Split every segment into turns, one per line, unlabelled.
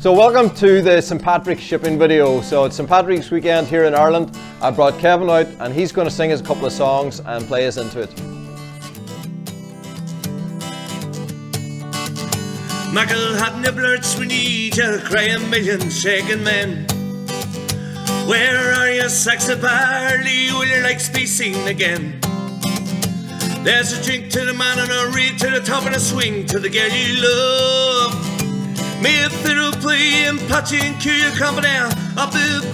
So welcome to the St. Patrick's shipping video. So it's St. Patrick's weekend here in Ireland. I brought Kevin out and he's going to sing us a couple of songs and play us into it.
McIlhatton, the blurts, we need you, cry a million shaking men. Where are you, sacks of barley, will your likes be seen again? There's a drink to the man and a reed to the top and a swing to the girl you love. May a fiddle play and patchy and cue your company up above.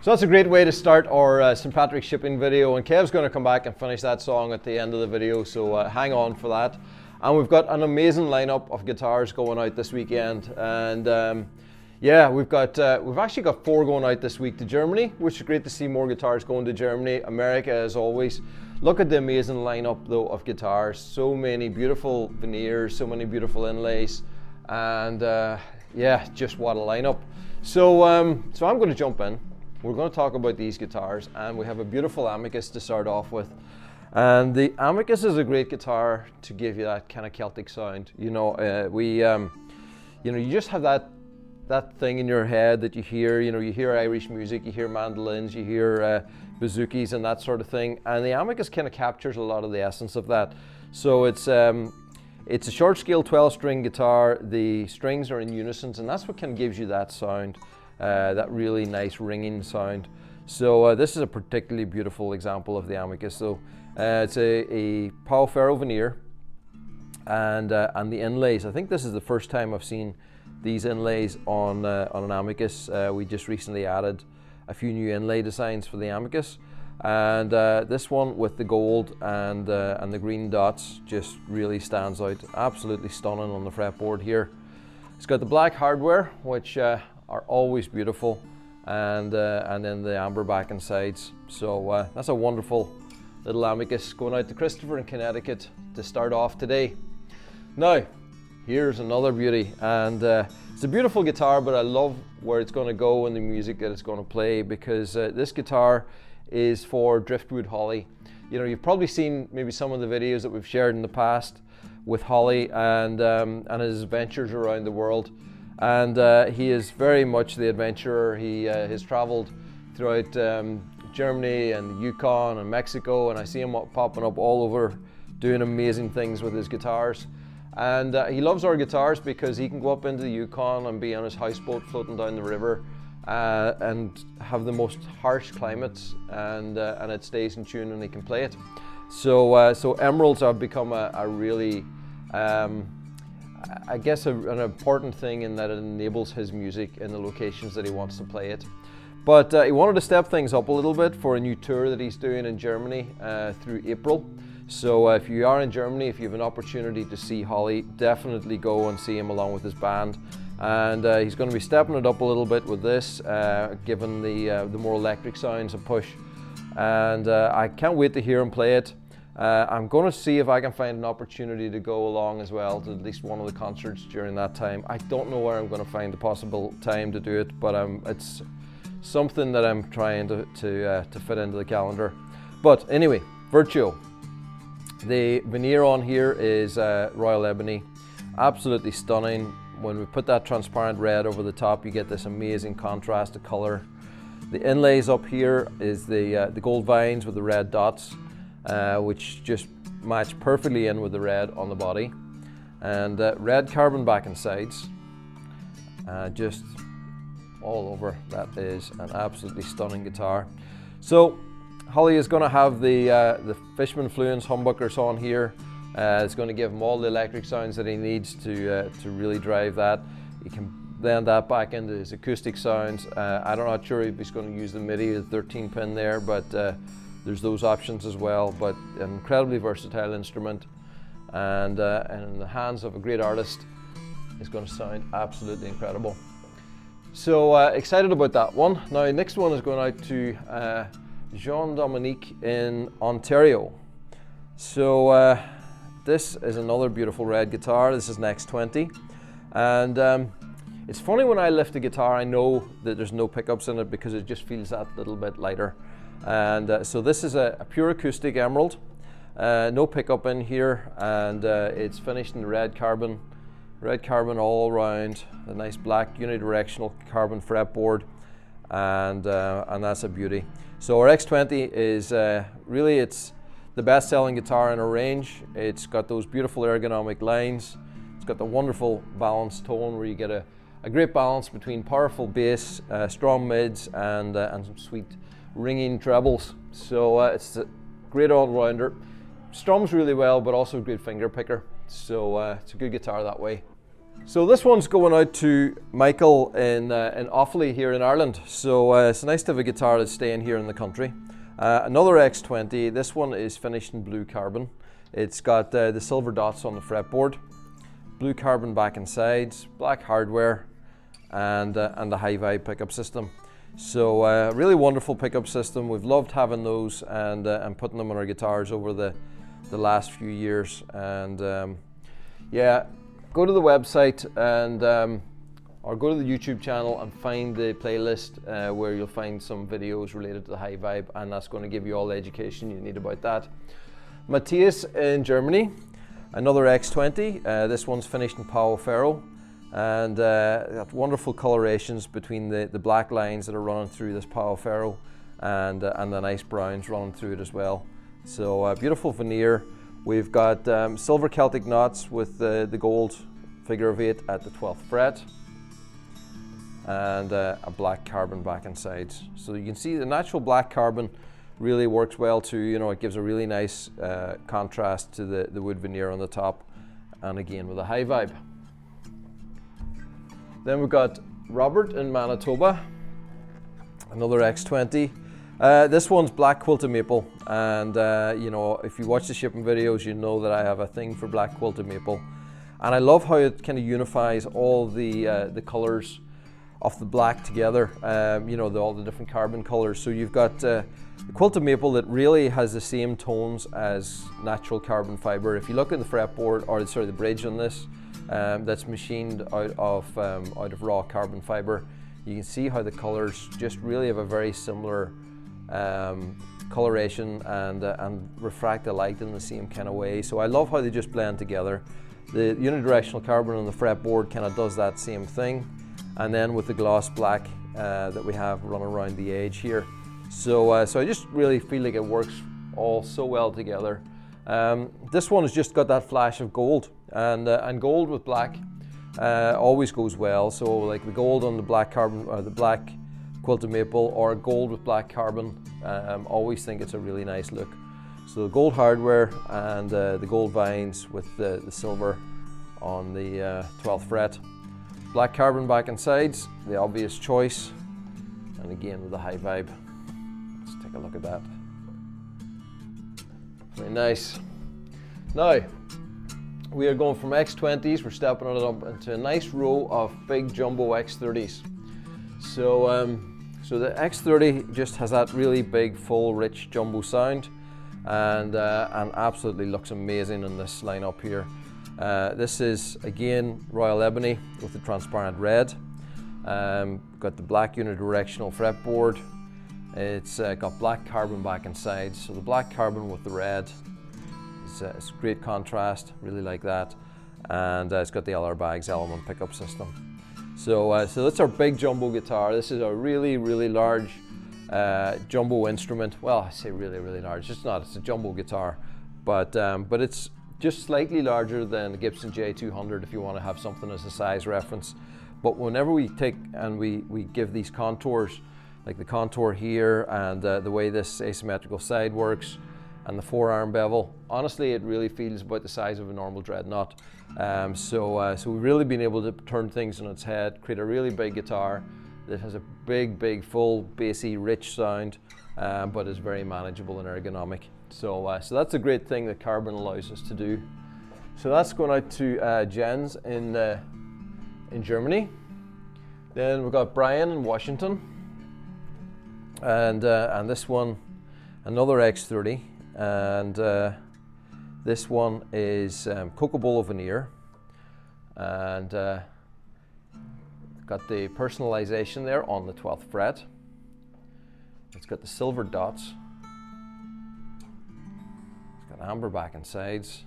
So that's a great way to start our St. Patrick's shipping video, and Kev's going to come back and finish that song at the end of the video, so hang on for that. And we've got an amazing lineup of guitars going out this weekend, and yeah, we've actually got 4 going out this week to Germany, which is great to see more guitars going to Germany. America, as always. Look at the amazing lineup though of guitars. So many beautiful veneers, so many beautiful inlays, and yeah, just what a lineup. So I'm going to jump in. We're going to talk about these guitars, and we have a beautiful Amicus to start off with. And the Amicus is a great guitar to give you that kind of Celtic sound. You know, you just have that thing in your head that you hear. You know, you hear Irish music, you hear mandolins, you hear bouzouki and that sort of thing. And the Amicus kind of captures a lot of the essence of that. So it's a short scale 12-string guitar. The strings are in unison, and that's what kind of gives you that sound. That really nice ringing sound. So this is a particularly beautiful example of the Amicus. So it's a Pau Ferro veneer, and the inlays. I think this is the first time I've seen these inlays on an Amicus. We just recently added a few new inlay designs for the Amicus, and this one with the gold and the green dots just really stands out. Absolutely stunning on the fretboard here. It's got the black hardware, which are always beautiful, and then the amber back and sides. So that's a wonderful little Amicus going out to Christopher in Connecticut to start off today. Now, here's another beauty, and it's a beautiful guitar, but I love where it's going to go and the music that it's going to play, because this guitar is for driftwood holly. You know, you've probably seen maybe some of the videos that we've shared in the past with Holly and his adventures around the world. And he is very much the adventurer. He has traveled throughout Germany and the Yukon and Mexico, and I see him popping up all over doing amazing things with his guitars. And he loves our guitars because he can go up into the Yukon and be on his houseboat floating down the river and have the most harsh climates, and it stays in tune and he can play it. So emeralds have become a really, I guess, an important thing in that it enables his music in the locations that he wants to play it. But he wanted to step things up a little bit for a new tour that he's doing in Germany through April. So if you are in Germany, if you have an opportunity to see Holly, definitely go and see him along with his band. And he's going to be stepping it up a little bit with this, giving the more electric sounds a push. And I can't wait to hear him play it. I'm going to see if I can find an opportunity to go along as well to at least one of the concerts during that time. I don't know where I'm going to find the possible time to do it, but it's something that I'm trying to fit into the calendar. But anyway, Virtuo. The veneer on here is Royal Ebony, absolutely stunning. When we put that transparent red over the top, you get this amazing contrast of color. The inlays up here is the gold vines with the red dots, which just match perfectly in with the red on the body, and red carbon back and sides, just all over. That is an absolutely stunning guitar. So Holly is going to have the Fishman Fluence humbuckers on here. It's going to give him all the electric sounds that he needs to really drive that. He can blend that back into his acoustic sounds. I'm not sure if he's going to use the MIDI, the 13-pin there, but there's those options as well. But an incredibly versatile instrument, and in the hands of a great artist, it's going to sound absolutely incredible. So excited about that one. Now, next one is going out to Jean-Dominique in Ontario. So this is another beautiful red guitar. This is an X20, and it's funny when I lift a guitar, I know that there's no pickups in it because it just feels that little bit lighter. And so this is a pure acoustic emerald. No pickup in here, and it's finished in red carbon all around, the nice black unidirectional carbon fretboard, and that's a beauty. So our X20 is really, it's the best selling guitar in our range. It's got those beautiful ergonomic lines. It's got the wonderful balanced tone where you get a great balance between powerful bass, strong mids, and some sweet ringing trebles. So it's a great all-rounder. Strums really well, but also a good finger picker. So it's a good guitar that way. So this one's going out to Michael in Offaly here in Ireland. So it's nice to have a guitar that's staying here in the country. Another X20. This one is finished in blue carbon. It's got the silver dots on the fretboard, blue carbon back and sides, black hardware, and the high vibe pickup system. So really wonderful pickup system. We've loved having those and putting them on our guitars over the last few years. And yeah, go to the website and or go to the YouTube channel and find the playlist where you'll find some videos related to the high vibe, and that's going to give you all the education you need about that. Matthias in Germany, another X20. This one's finished in Pau Ferro, and got wonderful colorations between the black lines that are running through this Pau Ferro and the nice browns running through it as well. So beautiful veneer. We've got silver Celtic knots with the gold figure of 8 at the 12th fret, and a black carbon back and sides. So you can see the natural black carbon really works well too. You know, it gives a really nice contrast to the wood veneer on the top, and again with a high vibe. Then we've got Robert in Manitoba, another X20. This one's black quilted maple, and you know, if you watch the shipping videos, you know that I have a thing for black quilted maple, and I love how it kind of unifies all the colors of the black together. You know, all the different carbon colors. So you've got the quilted maple that really has the same tones as natural carbon fiber. If you look at the fretboard, or sorry, the bridge on this, that's machined out of raw carbon fiber, you can see how the colors just really have a very similar coloration and refract the light in the same kind of way. So I love how they just blend together. The unidirectional carbon on the fretboard kind of does that same thing, and then with the gloss black that we have running around the edge here. So so I just really feel like it works all so well together. This one has just got that flash of gold, and gold with black always goes well. So like the gold on the black carbon, or the black quilted maple, or gold with black carbon, always think it's a really nice look. So the gold hardware and the gold vines with the silver on the 12th fret. Black carbon back and sides, the obvious choice, and again with the high vibe. Let's take a look at that. Very nice. Now, we are going from X20s, we're stepping it up into a nice row of big jumbo X30s. So, so the X30 just has that really big, full, rich jumbo sound, and absolutely looks amazing in this lineup here. This is again Royal Ebony with the transparent red. Got the black unidirectional fretboard. It's got black carbon back and sides. So the black carbon with the red is great contrast. Really like that. And it's got the LR Bags element pickup system. So so that's our big jumbo guitar. This is a really large jumbo instrument. Well, I say really large. It's not. It's a jumbo guitar, but it's just slightly larger than the Gibson J200 if you want to have something as a size reference. But whenever we take and we give these contours, like the contour here and the way this asymmetrical side works and the forearm bevel, honestly it really feels about the size of a normal dreadnought. So we've really been able to turn things on its head, create a really big guitar that has a big full bassy rich sound, but is very manageable and ergonomic. So so that's a great thing that carbon allows us to do. So that's going out to Jens in Germany. Then we've got Brian in Washington, and this one, another X30, and this one is Cocobolo veneer, and got the personalization there on the 12th fret. It's got the silver dots. It's got got amber back and sides,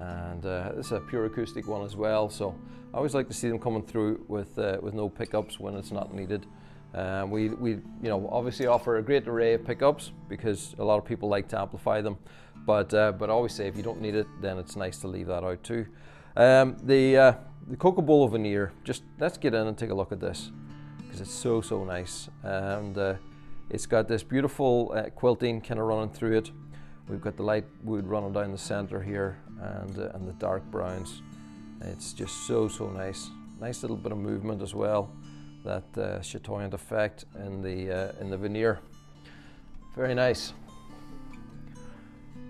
and this is a pure acoustic one as well. So I always like to see them coming through with no pickups when it's not needed. We obviously offer a great array of pickups because a lot of people like to amplify them, but I always say if you don't need it, then it's nice to leave that out too. The Co.Donegal veneer, just let's get in and take a look at this because it's so nice, and it's got this beautiful quilting kind of running through it. We've got the light wood running down the center here, and the dark browns. It's just so nice. Nice little bit of movement as well. That chatoyant effect in the veneer. Very nice.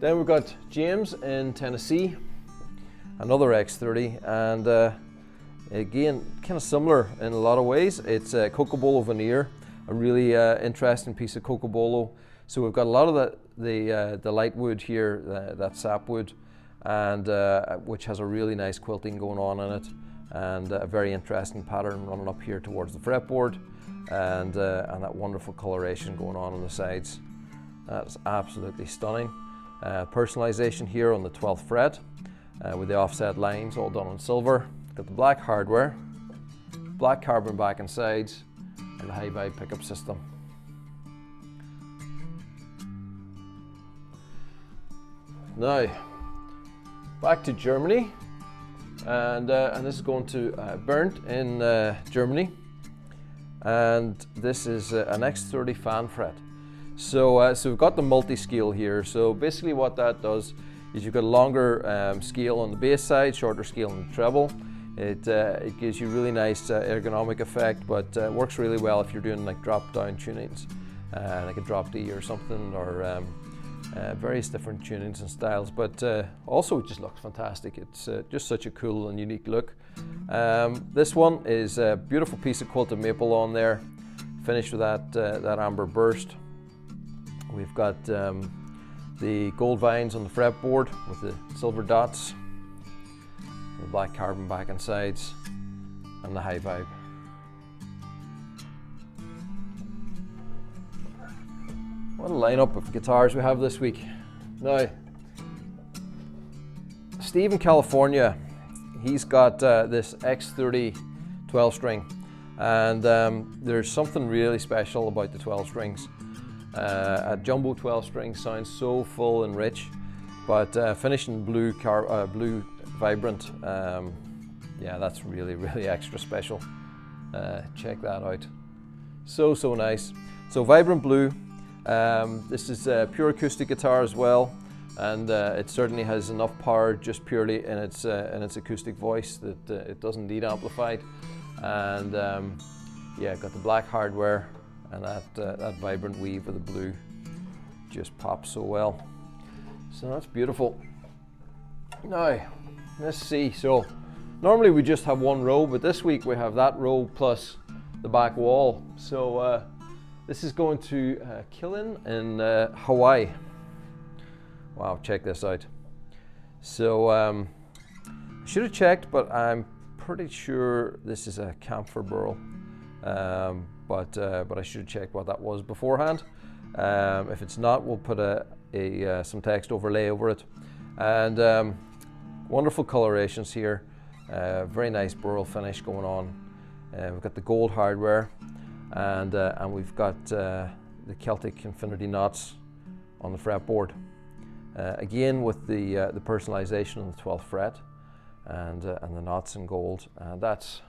Then we've got James in Tennessee, another X30, and again kind of similar in a lot of ways. It's a Co.Donegal veneer, a really interesting piece of Co.Donegal. So we've got a lot of the light wood here, that sapwood, and which has a really nice quilting going on in it, and a very interesting pattern running up here towards the fretboard, and that wonderful coloration going on the sides. That's absolutely stunning. Personalization here on the 12th fret with the offset lines all done in silver. Got the black hardware, black carbon back and sides, and the high vibe pickup system. Now, back to Germany, and this is going to Bernd in Germany, and this is an X30 fan fret. So we've got the multi-scale here. So basically what that does is you've got a longer scale on the bass side, shorter scale on the treble. It gives you really nice ergonomic effect, but works really well if you're doing like drop down tunings, like a drop D or something, or various different tunings and styles, but also it just looks fantastic. It's just such a cool and unique look. This one is a beautiful piece of quilted maple on there, finished with that amber burst. We've got the gold vines on the fretboard with the silver dots, the black carbon back and sides, and the high vibe. What a lineup of guitars we have this week. Now, Steve in California, he's got this X30 12 string, and there's something really special about the 12 strings. A jumbo 12 string sounds so full and rich, but finished in blue vibrant, yeah, that's really extra special. Check that out. So nice. So vibrant blue. This is a pure acoustic guitar as well, and it certainly has enough power just purely in its acoustic voice that it doesn't need amplified. And yeah, got the black hardware, and that vibrant weave of the blue just pops so well. So that's beautiful. Now, let's see. So normally we just have one row, but this week we have that row plus the back wall. So this is going to Killen in Hawaii. Wow, check this out. So I should have checked, but I'm pretty sure this is a camphor burl. But I should have checked what that was beforehand. If it's not, we'll put some text overlay over it. And wonderful colorations here. Very nice burl finish going on. We've got the gold hardware, and we've got the Celtic infinity knots on the fretboard. Again with the personalization on the 12th fret, and the knots in gold. That's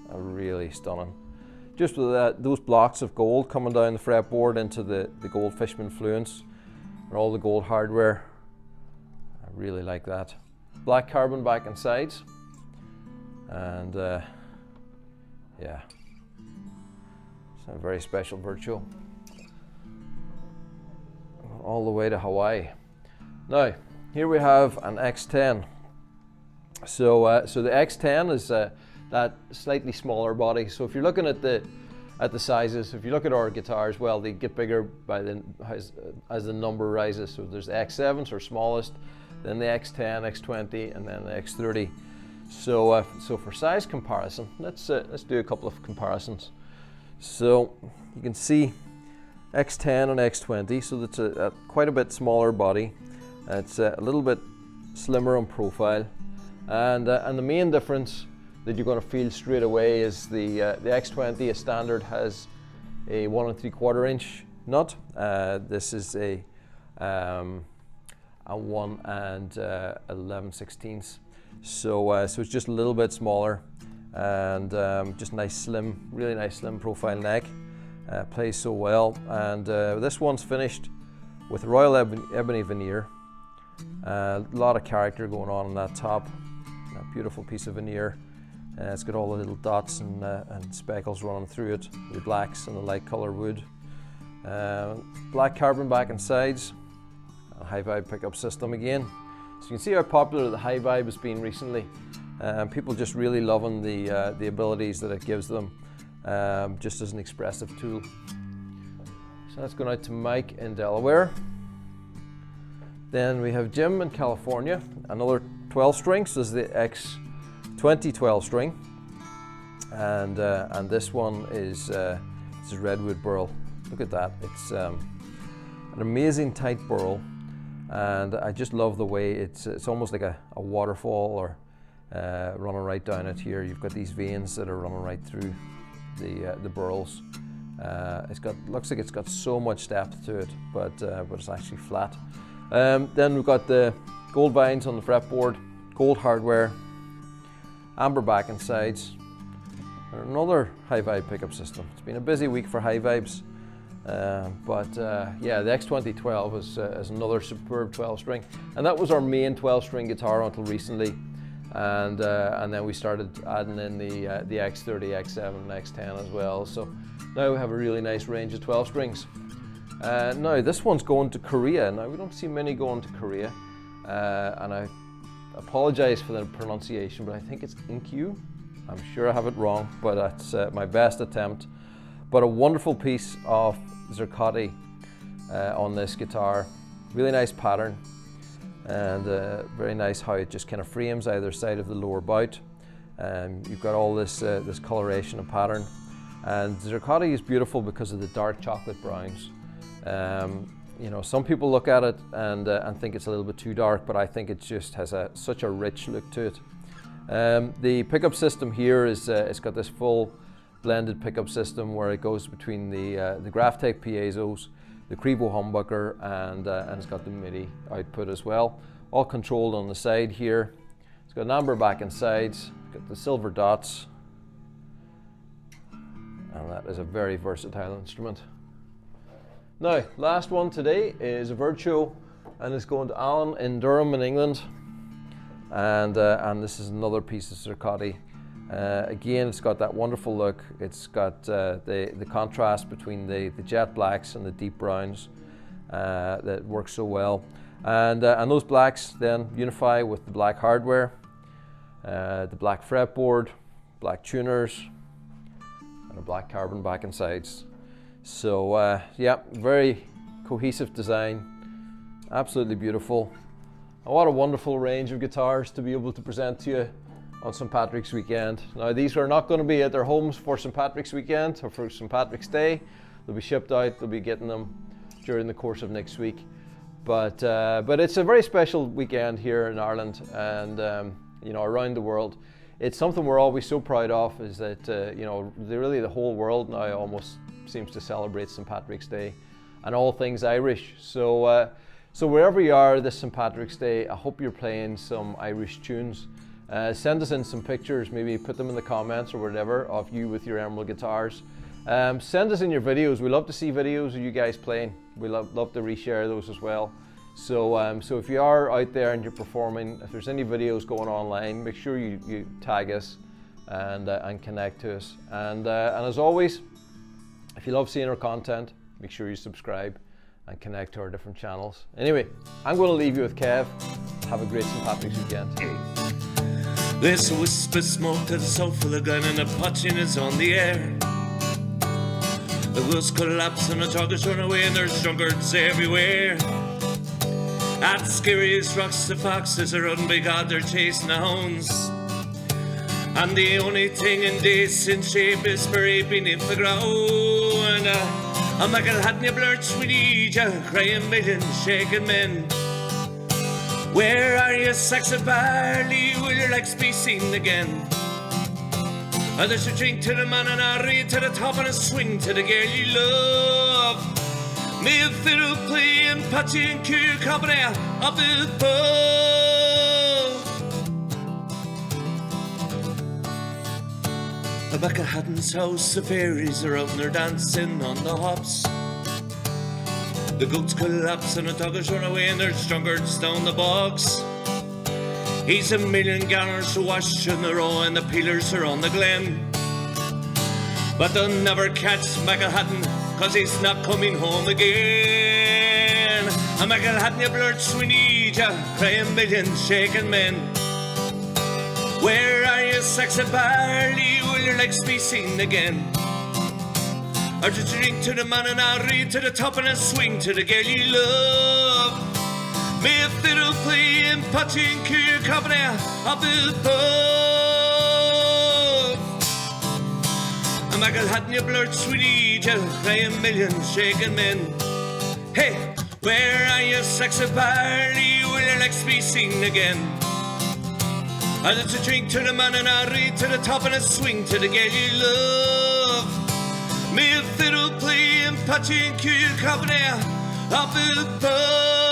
really stunning. Just with those blocks of gold coming down the fretboard into the gold Fishman fluence, and all the gold hardware. I really like that. Black carbon back and sides, and yeah, it's a very special virtual. All the way to Hawaii. Now, here we have an X10. So the X10 is that slightly smaller body. So if you're looking at the sizes, if you look at our guitars, well, they get bigger as the number rises. So there's the X7s are smallest, then the X10, X20, and then the X30. So for size comparison, let's do a couple of comparisons. So you can see X10 and X20, so that's a quite a bit smaller body. It's a little bit slimmer on profile, and the main difference that you're going to feel straight away is the X20 as standard has a 1 3/4 inch nut. This is a 1 11/16. So it's just a little bit smaller, and just nice slim, really nice slim profile neck. Plays so well, and this one's finished with royal ebony veneer. A lot of character going on that top. A beautiful piece of veneer. It's got all the little dots and speckles running through it, the blacks and the light colour wood. Black carbon back and sides. A high vibe pickup system again. So you can see how popular the high vibe has been recently. People just really loving the abilities that it gives them, just as an expressive tool. So that's going out to Mike in Delaware. Then we have Jim in California, another 12 string. So this is the X20 12 string, and this one is redwood burl. Look at that! It's an amazing tight burl, and I just love the way it's almost like a waterfall, or running right down it here. You've got these veins that are running right through the burls. Looks like it's got so much depth to it, but it's actually flat. Then we've got the gold vines on the fretboard, gold hardware, amber back and sides, and another high vibe pickup system. It's been a busy week for high vibes, but yeah, the X20 12 is another superb 12 string, and that was our main 12 string guitar until recently, and then we started adding in the X30, X7, and X10 as well. So now we have a really nice range of 12 strings. Now this one's going to Korea. Now we don't see many going to Korea, and I apologize for the pronunciation, but I think it's Inkyu. I'm sure I have it wrong, but that's my best attempt. But a wonderful piece of zircotti on this guitar. Really nice pattern, and very nice how it just kind of frames either side of the lower bout. You've got all this this coloration and pattern, and zircotti is beautiful because of the dark chocolate browns. You know, some people look at it and think it's a little bit too dark, but I think it just has such a rich look to it. The pickup system here is it's got this full blended pickup system where it goes between the Graph-Tech piezos, the Crevo humbucker, and it's got the MIDI output as well, all controlled on the side here. It's got an amber back and sides, got the silver dots, and that is a very versatile instrument. Now, last one today is a Virtuo, and it's going to Alan in Durham in England, and this is another piece of zircotti. Again, it's got that wonderful look. It's got the contrast between the jet blacks and the deep browns that works so well, and those blacks then unify with the black hardware, the black fretboard, black tuners, and a black carbon back and sides. So yeah, very cohesive design, absolutely beautiful. And what a wonderful range of guitars to be able to present to you on St. Patrick's weekend. Now, these are not going to be at their homes for St. Patrick's weekend or for St. Patrick's Day. They'll be shipped out. They'll be getting them during the course of next week. But it's a very special weekend here in Ireland, and you know, around the world. It's something we're always so proud of, is that you know, really the whole world now almost seems to celebrate St. Patrick's Day and all things Irish. So so wherever you are this St. Patrick's Day, I hope you're playing some Irish tunes. Send us in some pictures, maybe put them in the comments or whatever, of you with your emerald guitars. Send us in your videos. We love to see videos of you guys playing. We love to reshare those as well. So so if you are out there and you're performing, if there's any videos going online, make sure you tag us and connect to us. And as always, if you love seeing our content, make sure you subscribe and connect to our different channels. Anyway, I'm going to leave you with Kev. Have a great St. Patrick's weekend.
There's a wisp of smoke to the south of the gun, and the punching is on the air. The wheels collapse and the targets run away, and there's drunkards everywhere. At the scariest rocks, the foxes are run by God, they're chasing the hounds. And the only thing in decent shape is buried beneath the ground. A McIlhatton, you blurts, we need you, crying million shaking men. Where are you, sacks of barley, will your legs be seen again? There's a drink to the man and a read to the top and a swing to the girl you love. May a fiddle play and patchy and cure company up above. A McIlhatton's house, the fairies are out and they're dancing on the hops. The goats collapse and the doggers run away and there's drunkards down the bogs. He's a million gallons to wash in the row and the peelers are on the glen. But they'll never catch McIlhatton, cause he's not coming home again. A McIlhatton, you blurts, we need ya, crying million shaking men. Where are you, sacks of barley, will your legs be seen again? Or just drink to the man and I'll read to the top and a swing to the girl you love. May a fiddle play and patchy and cure your company up above. A McIlhatton, you blurts, we need you, crying million shaking men. Hey, where are you, sacks of barley, will your legs be seen again? Or just a drink to the man and I'll read to the top and a swing to the girl you love. May a fiddle play and patchy and cure your company up above.